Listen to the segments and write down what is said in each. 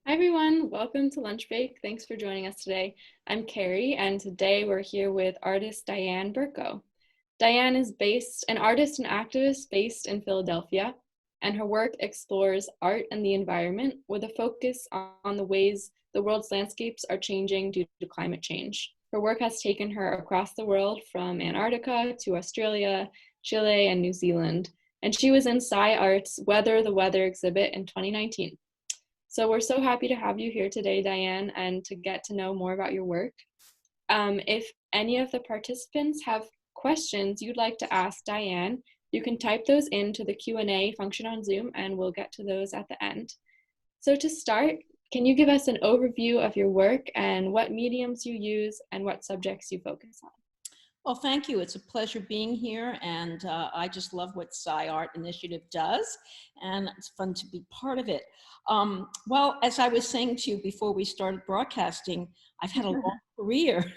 Hi everyone, welcome to Lunch Break. Thanks for joining us today. I'm Carrie, and today we're here with artist Diane Burko. Diane is an artist and activist based in Philadelphia, and her work explores art and the environment with a focus on the ways the world's landscapes are changing due to climate change. Her work has taken her across the world from Antarctica to Australia, Chile, and New Zealand, and she was in SciArt's Weather the Weather exhibit in 2019. So we're so happy to have you here today, Diane, and to get to know more about your work. If any of the participants have questions you'd like to ask Diane, you can type those into the Q&A function on Zoom, and we'll get to those at the end. So to start, can you give us an overview of your work and what mediums you use and what subjects you focus on? Well, thank you. It's a pleasure being here, and I just love what SciArt Initiative does, and it's fun to be part of it. Well, as I was saying to you before we started broadcasting, I've had a long career,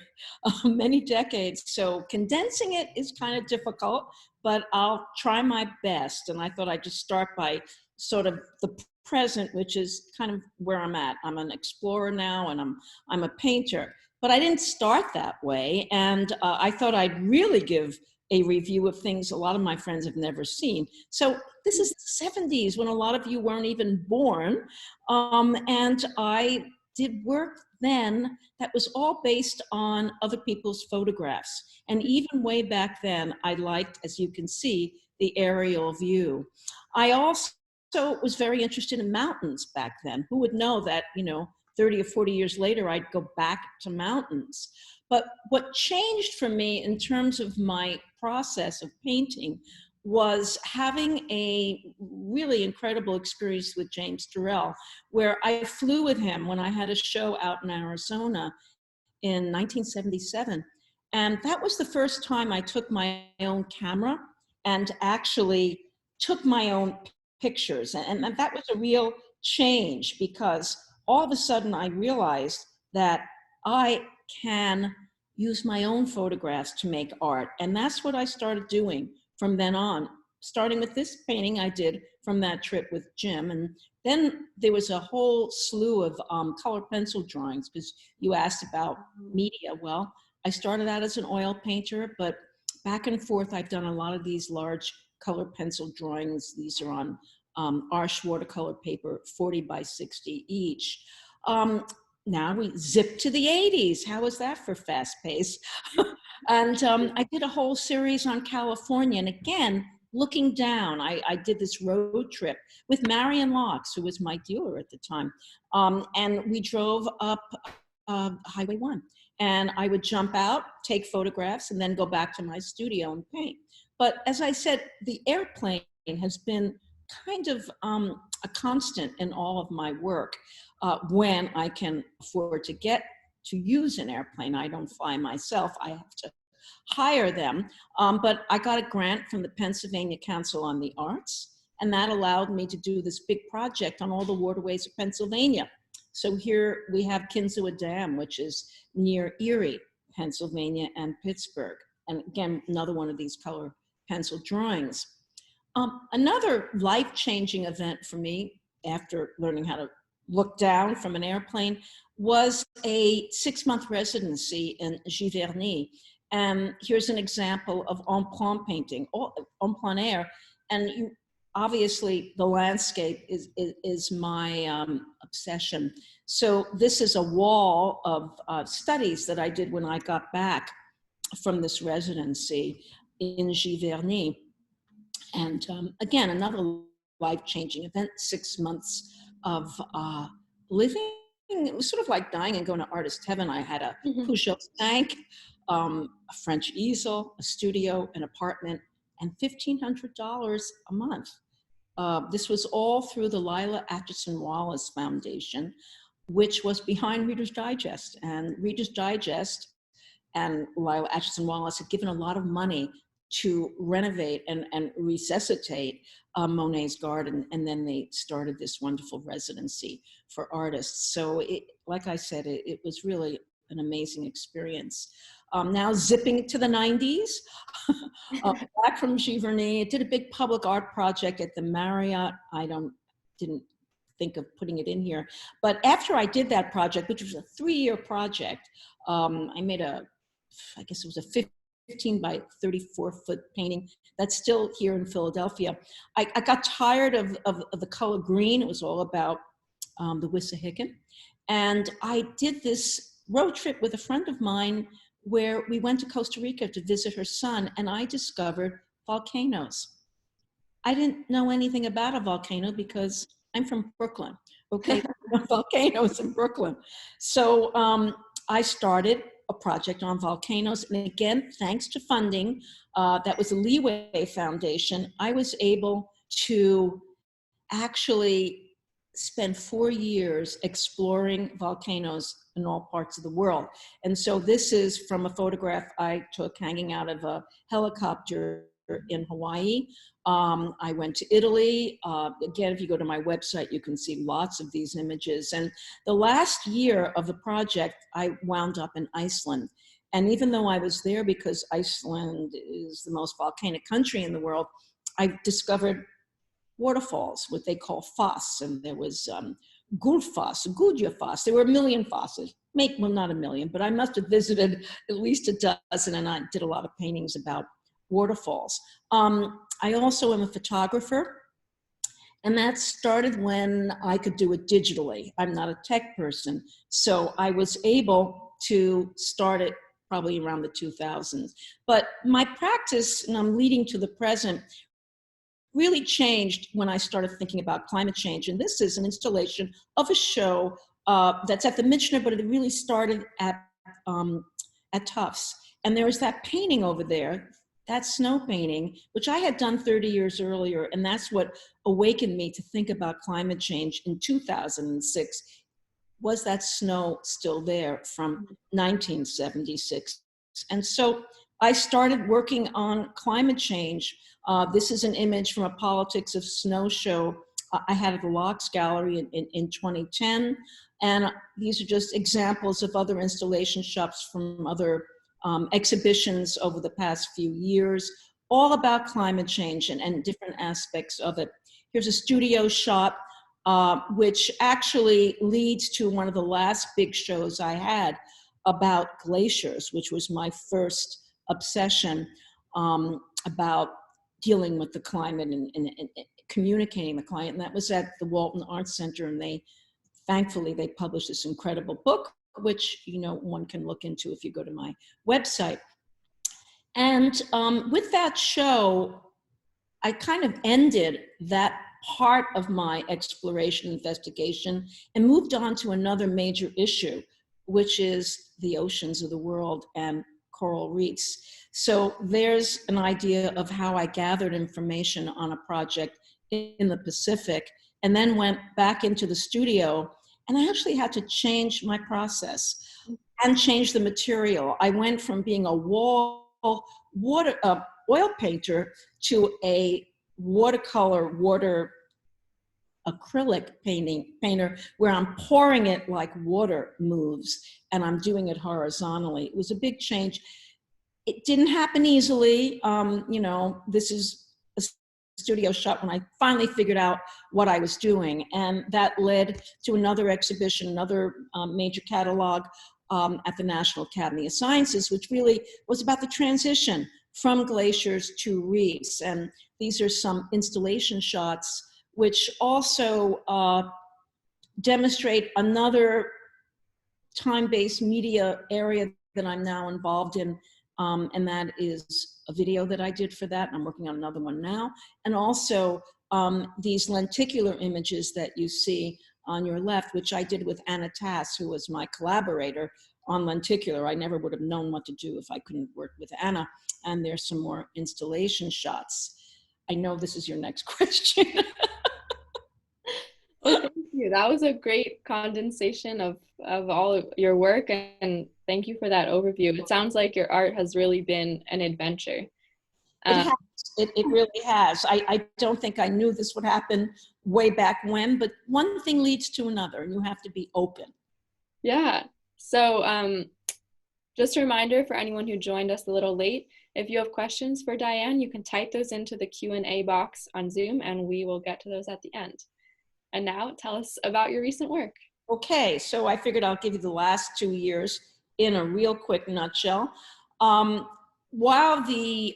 many decades, so condensing it is kind of difficult, but I'll try my best. And I thought I'd just start by sort of the present, which is kind of where I'm at. I'm an explorer now, and I'm a painter. But I didn't start that way, and I thought I'd really give a review of things a lot of my friends have never seen. So this is the 70s when a lot of you weren't even born, and I did work then that was all based on other people's photographs. And even way back then, I liked, as you can see, the aerial view. I also was very interested in mountains back then. Who would know that, 30 or 40 years later, I'd go back to mountains. But what changed for me in terms of my process of painting was having a really incredible experience with James Turrell, where I flew with him when I had a show out in Arizona in 1977. And that was the first time I took my own camera and actually took my own pictures. And that was a real change, because all of a sudden I realized that I can use my own photographs to make art. And that's what I started doing from then on, starting with this painting I did from that trip with Jim. And then there was a whole slew of color pencil drawings, because you asked about media. Well, I started out as an oil painter, but back and forth, I've done a lot of these large color pencil drawings. These are on Arch watercolor paper, 40 by 60 each. Now we zip to the 80s. How was that for fast pace? And I did a whole series on California. And again, looking down, I did this road trip with Marion Locks, who was my dealer at the time. And we drove up Highway 1. And I would jump out, take photographs, and then go back to my studio and paint. But as I said, the airplane has been kind of a constant in all of my work. When I can afford to get to use an airplane, I don't fly myself, I have to hire them. But I got a grant from the Pennsylvania Council on the Arts, and that allowed me to do this big project on all the waterways of Pennsylvania. So here we have Kinzua Dam, which is near Erie, Pennsylvania, and Pittsburgh. And again, another one of these color pencil drawings. Another life-changing event for me, after learning how to look down from an airplane, was a 6-month residency in Giverny. And here's an example of en plein painting, en plein air. And obviously, the landscape is my obsession. So this is a wall of studies that I did when I got back from this residency in Giverny. And again, another life-changing event, 6 months of living. It was sort of like dying and going to artist heaven. I had a Peugeot tank, a French easel, a studio, an apartment, and $1,500 a month. This was all through the Lila Atchison Wallace Foundation, which was behind Reader's Digest. And Reader's Digest and Lila Atchison Wallace had given a lot of money to renovate and resuscitate Monet's garden. And then they started this wonderful residency for artists. So like I said, it was really an amazing experience. Now zipping to the 90s, back from Giverny, I did a big public art project at the Marriott. I didn't think of putting it in here. But after I did that project, which was a 3-year project, I made I guess it was a 15 by 34-foot painting that's still here in Philadelphia. I got tired of the color green. It was all about the Wissahickon. And I did this road trip with a friend of mine where we went to Costa Rica to visit her son, and I discovered volcanoes. I didn't know anything about a volcano because I'm from Brooklyn, okay? Volcanoes in Brooklyn. So I started a project on volcanoes. And again, thanks to funding, that was the Leeway Foundation, I was able to actually spend 4 years exploring volcanoes in all parts of the world. And so this is from a photograph I took hanging out of a helicopter in Hawaii. I went to Italy. Again, if you go to my website, you can see lots of these images. And the last year of the project, I wound up in Iceland. And even though I was there because Iceland is the most volcanic country in the world, I discovered waterfalls, what they call foss. And there was Gullfoss, Gudjafoss. There were a million fosses. Well, not a million, but I must have visited at least a dozen, and I did a lot of paintings about waterfalls. I also am a photographer, and that started when I could do it digitally. I'm not a tech person, so I was able to start it probably around the 2000s. But my practice, and I'm leading to the present, really changed when I started thinking about climate change. And this is an installation of a show that's at the Michener, but it really started at Tufts. And there was that painting over there, that snow painting, which I had done 30 years earlier. And that's what awakened me to think about climate change in 2006. Was that snow still there from 1976? And so I started working on climate change. This is an image from a Politics of Snow show I had at the Locks Gallery in 2010. And these are just examples of other installation shops from other exhibitions over the past few years, all about climate change and different aspects of it. Here's a studio shot, which actually leads to one of the last big shows I had about glaciers, which was my first obsession about dealing with the climate and communicating the climate. And that was at the Walton Arts Center, and thankfully they published this incredible book, which one can look into if you go to my website. And with that show, I kind of ended that part of my exploration investigation and moved on to another major issue, which is the oceans of the world and coral reefs. So there's an idea of how I gathered information on a project in the Pacific, and then went back into the studio, and I actually had to change my process and change the material. I went from being a oil painter to a water acrylic painter where I'm pouring it like water moves, and I'm doing it horizontally. It was a big change. It didn't happen easily. This is a studio shot when I finally figured out what I was doing. And that led to another exhibition, another major catalog at the National Academy of Sciences, which really was about the transition from glaciers to reefs. And these are some installation shots which also demonstrate another time-based media area that I'm now involved in, and that is a video that I did for that, and I'm working on another one now. And also these lenticular images that you see on your left, which I did with Anna Tass, who was my collaborator on lenticular. I never would have known what to do if I couldn't work with Anna. And there's some more installation shots. I know this is your next question. Well, thank you. That was a great condensation of all of your work, and thank you for that overview. It sounds like your art has really been an adventure. It has. It really has. I don't think I knew this would happen way back when, but one thing leads to another, and you have to be open. Yeah. So just a reminder for anyone who joined us a little late, if you have questions for Diane, you can type those into the Q&A box on Zoom, and we will get to those at the end. And now tell us about your recent work. Okay, so I figured I'll give you the last 2 years in a real quick nutshell. Um, while the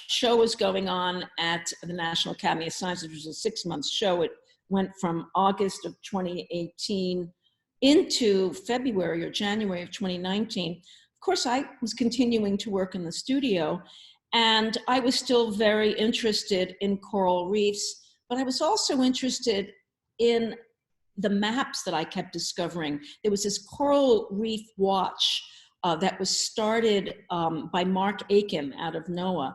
show was going on at the National Academy of Sciences, which was a 6-month show, it went from August of 2018 into February or January of 2019. Of course, I was continuing to work in the studio, and I was still very interested in coral reefs, but I was also interested in the maps that I kept discovering. There was this coral reef watch that was started by Mark Aiken out of NOAA.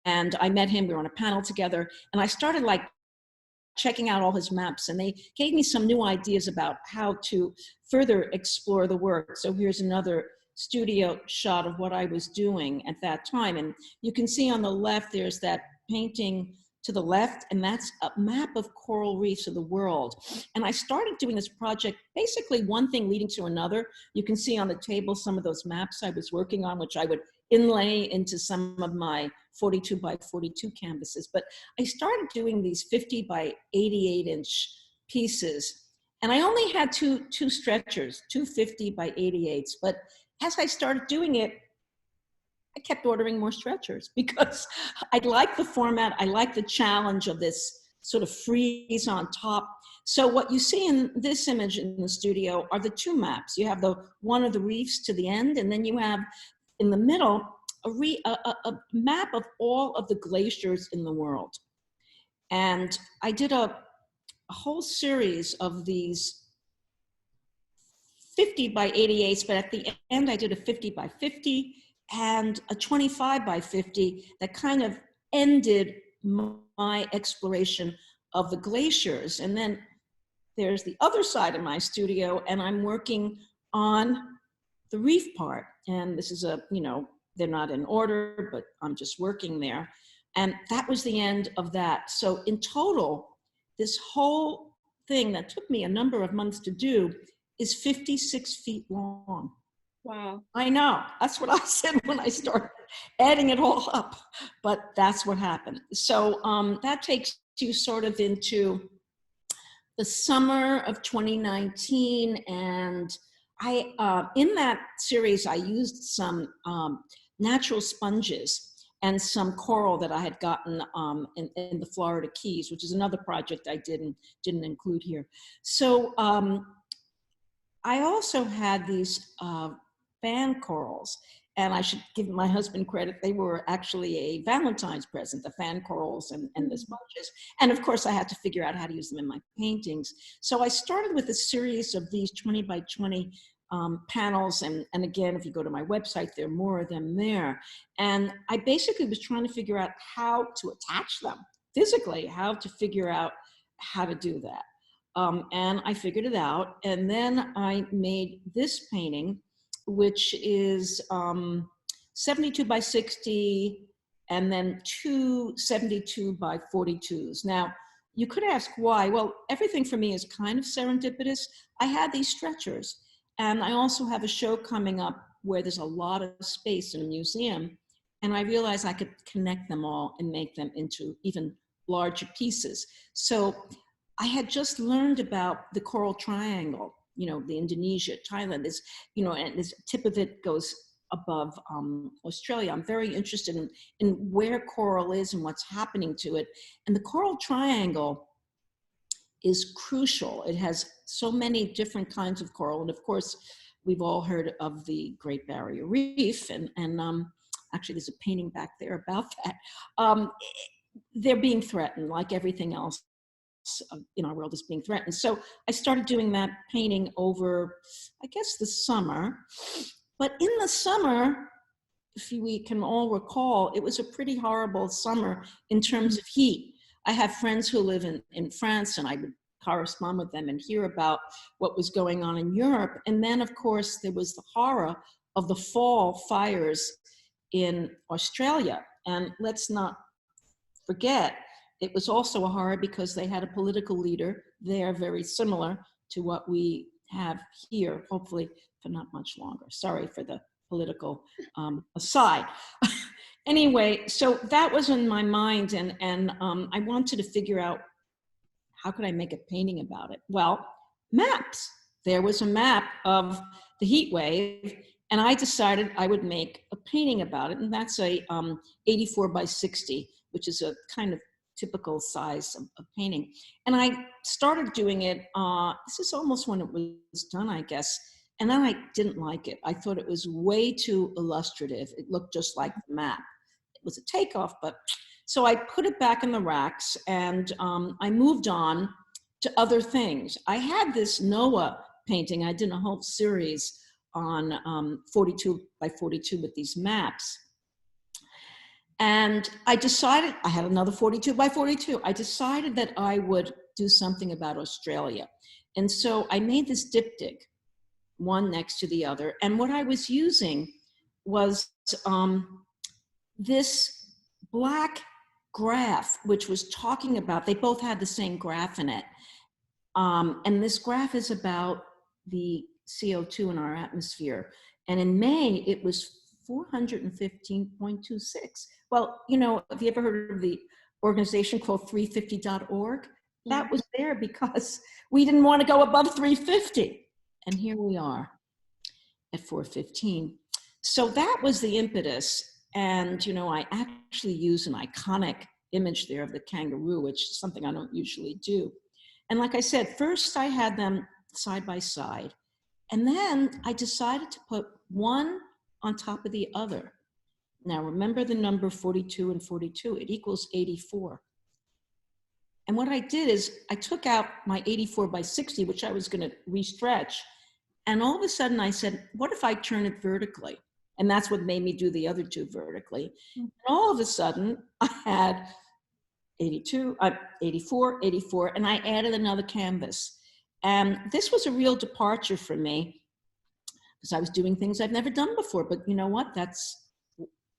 And I met him, we were on a panel together, and I started like checking out all his maps, and they gave me some new ideas about how to further explore the work. So here's another studio shot of what I was doing at that time. And you can see on the left, there's that painting to the left, and that's a map of coral reefs of the world. And I started doing this project, basically one thing leading to another. You can see on the table some of those maps I was working on, which I would inlay into some of my 42 by 42 canvases. But I started doing these 50 by 88 inch pieces. And I only had two stretchers, 250 by 88s. But as I started doing it, I kept ordering more stretchers because I like the format. I like the challenge of this sort of freeze on top. So what you see in this image in the studio are the two maps. You have the one of the reefs to the end, and then you have in the middle a map of all of the glaciers in the world. And I did a whole series of these 50 by 88s, but at the end I did a 50 by 50 and a 25 by 50 that kind of ended my exploration of the glaciers. And then there's the other side of my studio, and I'm working on the reef part. And this is they're not in order, but I'm just working there. And that was the end of that. So in total, this whole thing that took me a number of months to do is 56 feet long. Wow. I know, that's what I said when I started adding it all up, but that's what happened. So that takes you sort of into the summer of 2019, and in that series, I used some natural sponges and some coral that I had gotten in the Florida Keys, which is another project I didn't include here. So I also had these fan corals, and I should give my husband credit. They were actually a Valentine's present, the fan corals and the sponges. And of course, I had to figure out how to use them in my paintings. So I started with a series of these 20 by 20 panels. And again, if you go to my website, there are more of them there. And I basically was trying to figure out how to attach them physically, how to figure out how to do that. And I figured it out. And then I made this painting, which is 72 by 60 and then two 72 by 42s. Now, you could ask why. Well, everything for me is kind of serendipitous. I had these stretchers, and I also have a show coming up where there's a lot of space in a museum, and I realized I could connect them all and make them into even larger pieces. So I had just learned about the Coral Triangle, the Indonesia, Thailand is, and this tip of it goes above Australia. I'm very interested in where coral is and what's happening to it. And the Coral Triangle is crucial. It has so many different kinds of coral. And of course, we've all heard of the Great Barrier Reef. And actually, there's a painting back there about that. They're being threatened like everything else in our world is being threatened. So I started doing that painting over, I guess, the summer. But in the summer, if we can all recall, it was a pretty horrible summer in terms of heat. I have friends who live in France, and I would correspond with them and hear about what was going on in Europe. And then, of course, there was the horror of the fall fires in Australia. And let's not forget, it was also a horror because they had a political leader there very similar to what we have here, hopefully for not much longer. Sorry for the political aside. Anyway, so that was in my mind, and I wanted to figure out how could I make a painting about it? Well, maps. There was a map of the heat wave, and I decided I would make a painting about it. And that's a 84 by 60, which is a kind of typical size of painting. And I started doing it, this is almost when it was done, I guess. And then I didn't like it. I thought it was way too illustrative. It looked just like the map. It was a takeoff, but so I put it back in the racks, and I moved on to other things. I had this NOAA painting. I did a whole series on 42 by 42 with these maps. And I decided, I had another 42 by 42. I decided that I would do something about Australia. And so I made this diptych, one next to the other. And what I was using was this black graph, which was talking about, they both had the same graph in it. And this graph is about the CO2 in our atmosphere. And in May, it was 415.26. Well, you know, have you ever heard of the organization called 350.org? That was there because we didn't want to go above 350. And here we are at 415. So that was the impetus. And, you know, I actually use an iconic image there of the kangaroo, which is something I don't usually do. And like I said, first I had them side by side. And then I decided to put one on top of the other. Now remember the number 42 and 42, it equals 84. And what I did is I took out my 84 by 60, which I was gonna restretch. And all of a sudden I said, what if I turn it vertically? And that's what made me do the other two vertically. And all of a sudden I had 82, 84, 84, and I added another canvas. And this was a real departure for me because I was doing things I've never done before. But you know what? That's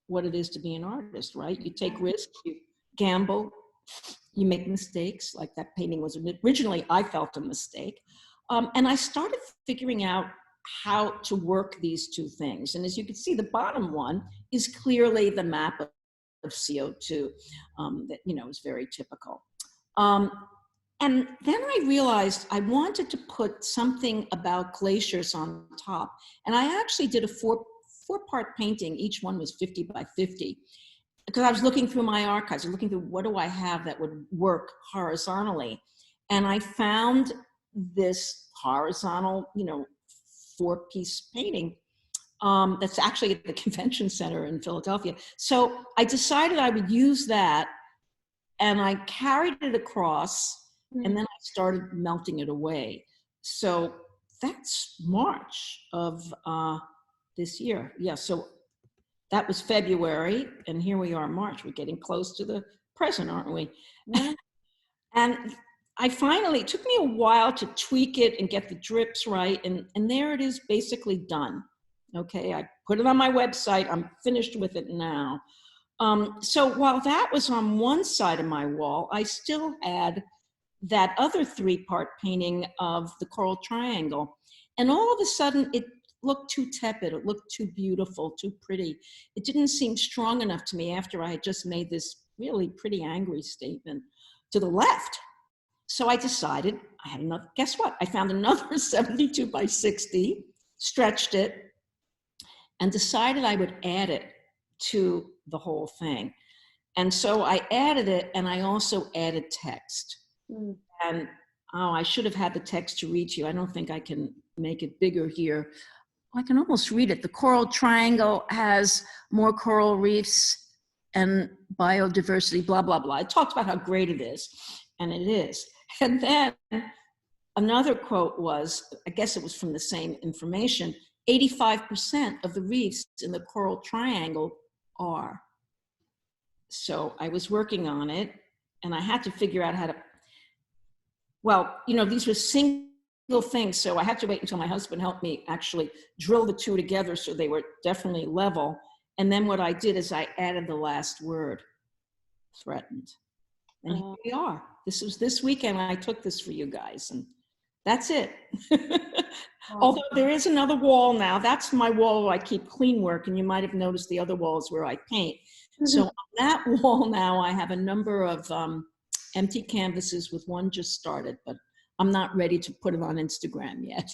what it is to be an artist, right? You take risks, you gamble, you make mistakes. Like that painting was originally, I felt a mistake. And I started figuring out how to work these two things. And as you can see, the bottom one is clearly the map of CO2 that, you know, is very typical. And then I realized I wanted to put something about glaciers on top. And I actually did a four-part painting. Each one was 50 by 50. Because I was looking through my archives, looking through what do I have that would work horizontally. And I found this horizontal, you know, 4-piece painting that's actually at the convention center in Philadelphia. So I decided I would use that, and I carried it across, and then I started melting it away. So that's March of this year. Yeah, so that was February, and here we are in March. We're getting close to the present, aren't we? Yeah. And I finally, it took me a while to tweak it and get the drips right, and there it is, basically done. Okay, I put it on my website. I'm finished with it now. So while that was on one side of my wall, I still had that other 3-part painting of the coral triangle. And all of a sudden, it looked too tepid. It looked too beautiful, too pretty. It didn't seem strong enough to me after I had just made this really pretty angry statement to the left. So I decided, I had another, guess what? I found another 72 by 60, stretched it, and decided I would add it to the whole thing. And so I added it, and I also added text. And oh, I should have had the text to read to you. I don't think I can make it bigger here. I can almost read it. The coral triangle has more coral reefs and biodiversity, blah, blah, blah. It talks about how great it is, and it is. And then another quote was, I guess it was from the same information, 85% of the reefs in the coral triangle are. So I was working on it, and I had to figure out how to, well, you know, these were single things, so I had to wait until my husband helped me actually drill the two together so they were definitely level. And then what I did is I added the last word, threatened. And here we are. This was this weekend I took this for you guys, and that's it. Although there is another wall now. That's my wall where I keep clean work, and you might have noticed the other walls where I paint. So on that wall now I have a number of empty canvases with one just started, but I'm not ready to put it on Instagram yet.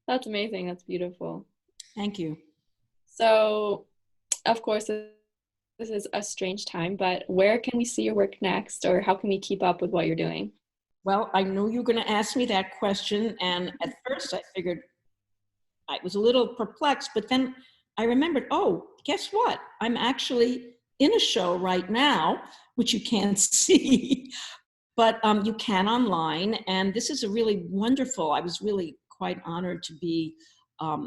That's amazing. That's beautiful. Thank you. So, of course, this is a strange time, but where can we see your work next, or how can we keep up with what you're doing? Well, I knew you were going to ask me that question, and at first I figured I was a little perplexed, but then I remembered, oh, guess what? I'm actually in a show right now, which you can't see, but you can online. And this is a really wonderful, I was really quite honored to be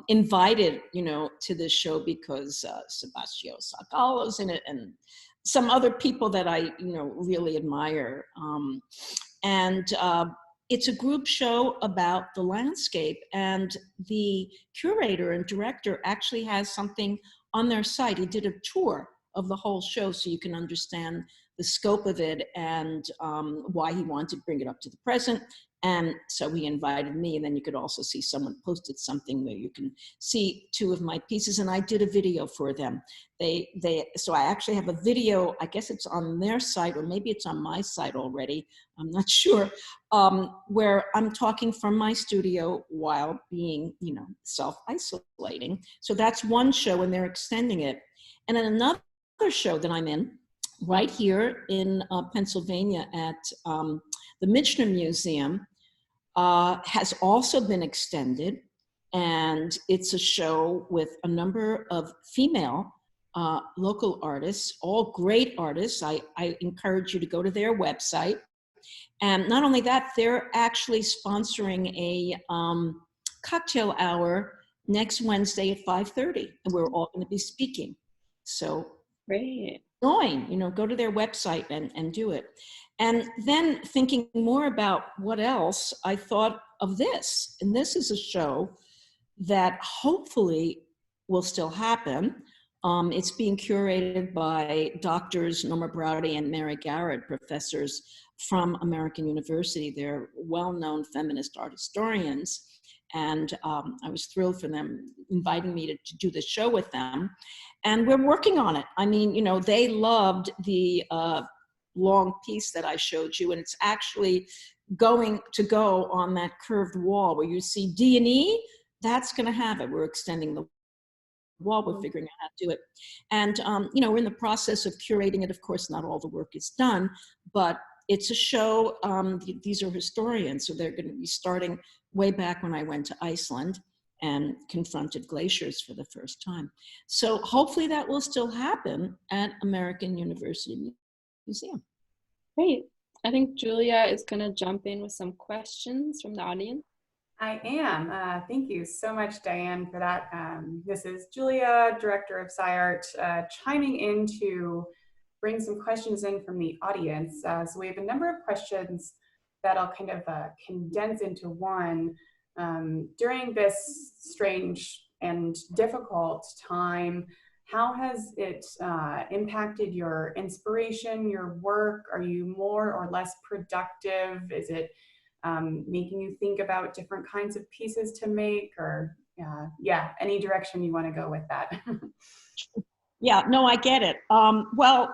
invited, to this show because Sebastião Salgalo's in it and some other people that I, really admire. And it's a group show about the landscape, and the curator and director actually has something on their site. He did a tour of the whole show so you can understand the scope of it and why he wanted to bring it up to the present. And so he invited me, and then you could also see someone posted something where you can see two of my pieces, and I did a video for them. So I actually have a video, I guess it's on their site, or maybe it's on my site already, I'm not sure, where I'm talking from my studio while being, self-isolating. So that's one show, and they're extending it. And then another show that I'm in right here in Pennsylvania at the Michener Museum has also been extended, and it's a show with a number of female local artists, all great artists. I encourage you to go to their website. And not only that, they're actually sponsoring a cocktail hour next Wednesday at 5:30, and we're all going to be speaking. So Great. go to their website and do it. And then thinking more about what else, I thought of this. And this is a show that hopefully will still happen. It's being curated by doctors Norma Browdy and Mary Garrett, professors from American University. They're well-known feminist art historians. And I was thrilled for them inviting me to do the show with them. And we're working on it. I mean, they loved the long piece that I showed you, and it's actually going to go on that curved wall where you see D&E. That's going to have it. We're extending the wall. We're figuring out how to do it. And, we're in the process of curating it. Of course, not all the work is done, but it's a show. These are historians, so they're going to be starting way back when I went to Iceland and confronted glaciers for the first time. So hopefully that will still happen at American University Museum. Great. I think Julia is going to jump in with some questions from the audience. I am. Thank you so much, Diane, for that. This is Julia, Director of SciArt, chiming in to bring some questions in from the audience. So we have a number of questions that I'll kind of condense into one. During this strange and difficult time, how has it impacted your inspiration, your work? Are you more or less productive? Is it making you think about different kinds of pieces to make, or any direction you want to go with that? Yeah, no, I get it. Well,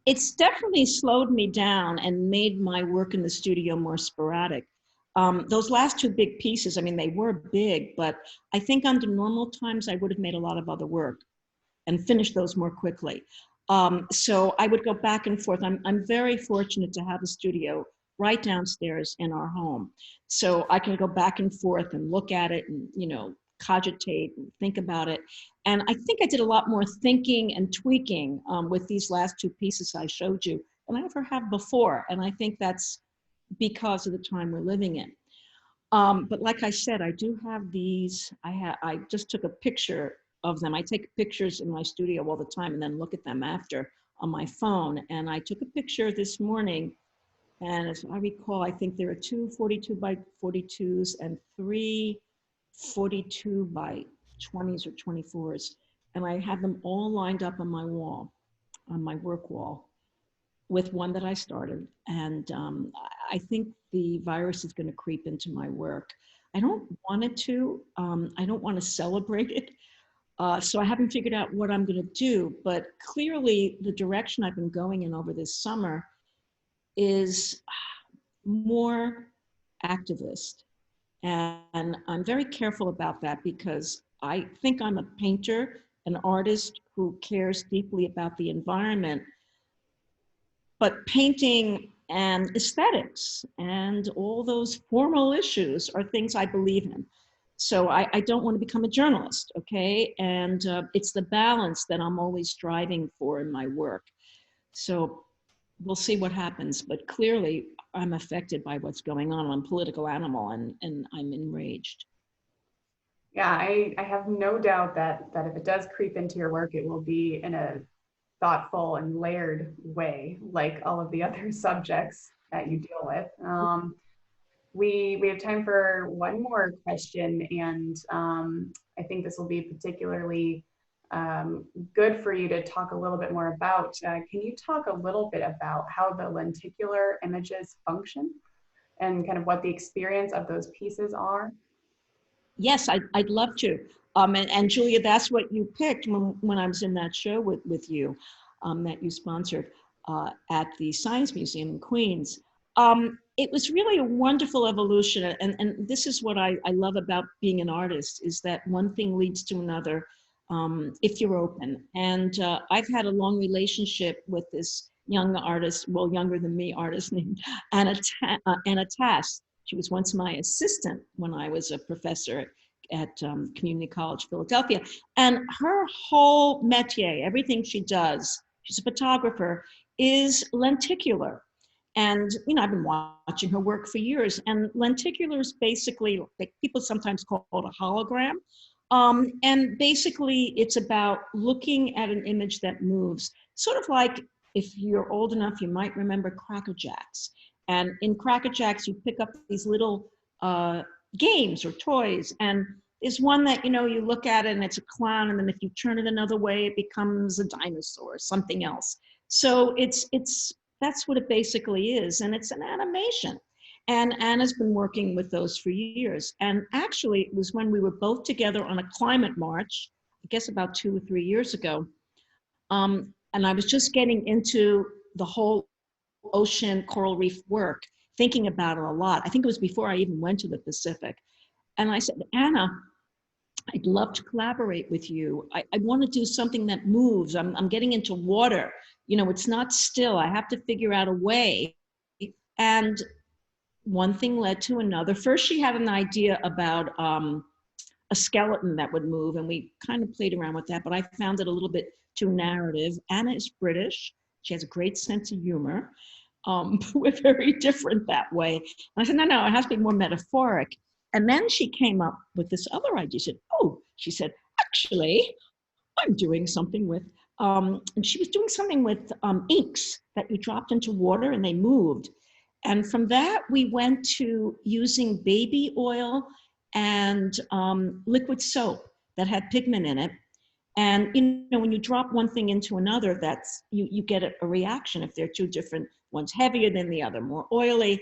it's definitely slowed me down and made my work in the studio more sporadic. Those last two big pieces, I mean, they were big, but I think under normal times I would have made a lot of other work and finished those more quickly. So I would go back and forth. I'm very fortunate to have a studio right downstairs in our home. So I can go back and forth and look at it and, cogitate and think about it. And I think I did a lot more thinking and tweaking with these last two pieces I showed you than I ever have before. And I think that's because of the time we're living in. But like I said, I do have these. I just took a picture of them. I take pictures in my studio all the time and then look at them after on my phone. And I took a picture this morning, and as I recall, I think there are two 42 by 42s and three 42 by 20s or 24s. And I have them all lined up on my wall, on my work wall, with one that I started. And I think the virus is going to creep into my work. I don't want it to. I don't want to celebrate it. So I haven't figured out what I'm going to do, but clearly the direction I've been going in over this summer is more activist. And I'm very careful about that because I think I'm a painter, an artist who cares deeply about the environment. But painting and aesthetics and all those formal issues are things I believe in. So I don't want to become a journalist, okay? And it's the balance that I'm always striving for in my work. So we'll see what happens, but clearly I'm affected by what's going on. I'm a political animal and I'm enraged. Yeah, I have no doubt that if it does creep into your work, it will be in a thoughtful and layered way, like all of the other subjects that you deal with. We have time for one more question, and I think this will be particularly good for you to talk a little bit more about. Can you talk a little bit about how the lenticular images function and kind of what the experience of those pieces are? Yes, I'd love to. And Julia, that's what you picked when I was in that show with you that you sponsored at the Science Museum in Queens. It was really a wonderful evolution. And this is what I love about being an artist, is that one thing leads to another if you're open. And I've had a long relationship with this young artist, well, younger than me artist named Anna Tass. She was once my assistant when I was a professor at Community College, Philadelphia. And her whole métier, everything she does, she's a photographer, is lenticular. And, you know, I've been watching her work for years. And lenticular is basically, like people sometimes call it a hologram. And basically, it's about looking at an image that moves, sort of like, if you're old enough, you might remember Cracker Jacks. And in Cracker Jacks, you pick up these little games or toys. And there's one that, you know, you look at it and it's a clown. And then if you turn it another way, it becomes a dinosaur or something else. So that's what it basically is. And it's an animation. And Anna's been working with those for years. And actually, it was when we were both together on a climate march, I guess about 2 or 3 years ago. And I was just getting into the whole ocean coral reef work, thinking about it a lot. I think it was before I even went to the Pacific. And I said, Anna, I'd love to collaborate with you. I want to do something that moves. I'm getting into water. You know, it's not still. I have to figure out a way. And one thing led to another. First, she had an idea about a skeleton that would move, and we kind of played around with that, but I found it a little bit too narrative. Anna is British. She has a great sense of humor. We're very different that way. And I said, no, it has to be more metaphoric. And then she came up with this other idea. She said, actually, I'm doing something with, and she was doing something with inks that you dropped into water and they moved. And from that, we went to using baby oil and liquid soap that had pigment in it. And you know, when you drop one thing into another, that's you get a reaction if they're two different, one's heavier than the other, more oily.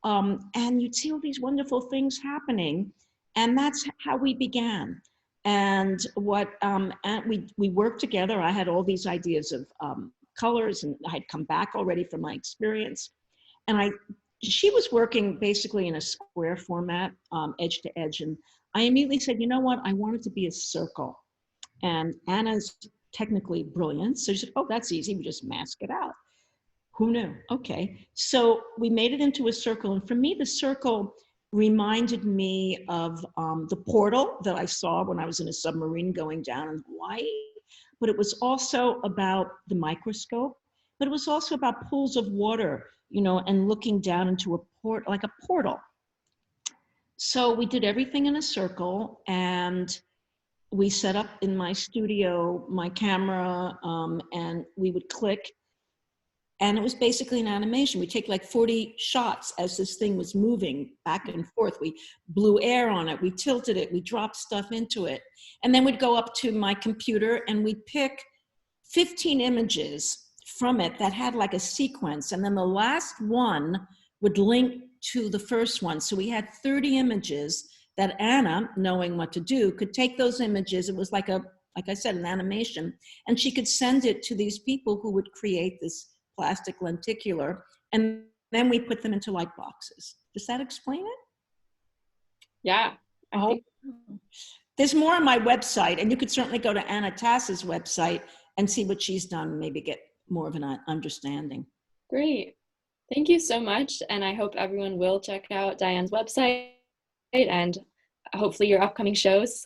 And you'd see all these wonderful things happening. And that's how we began. And what we worked together. I had all these ideas of colors, and I had come back already from my experience. And she was working basically in a square format, edge to edge. And I immediately said, you know what? I want it to be a circle. And Anna's technically brilliant. So she said, oh, that's easy. We just mask it out. Who knew? Okay. So we made it into a circle. And for me, the circle reminded me of the portal that I saw when I was in a submarine going down in Hawaii. But it was also about the microscope. But it was also about pools of water, you know, and looking down into a like a portal. So we did everything in a circle, and we set up in my studio my camera, and we would click, and it was basically an animation. We take like 40 shots as this thing was moving back and forth. We blew air on it, we tilted it, we dropped stuff into it, and then we'd go up to my computer and we'd pick 15 images from it that had like a sequence, and then the last one would link to the first one. So we had 30 images that Anna, knowing what to do, could take those images. It was like a like I said, an animation, and she could send it to these people who would create this plastic lenticular, and then we put them into light boxes. Does that explain it? Yeah, I think there's more on my website, and you could certainly go to Anna Tass's website and see what she's done, and maybe get more of an understanding. great. Thank you so much, and I hope everyone will check out Diane's website and hopefully your upcoming shows.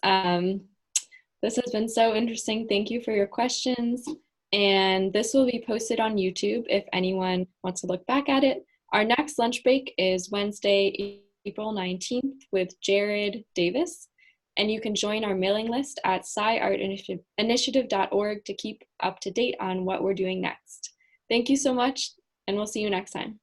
This has been so interesting. Thank you for your questions, and this will be posted on YouTube if anyone wants to look back at it. Our next lunch break is Wednesday, April 19th with Jared Davis, and you can join our mailing list at SciArtinitiative.org to keep up to date on what we're doing next. Thank you so much, and we'll see you next time.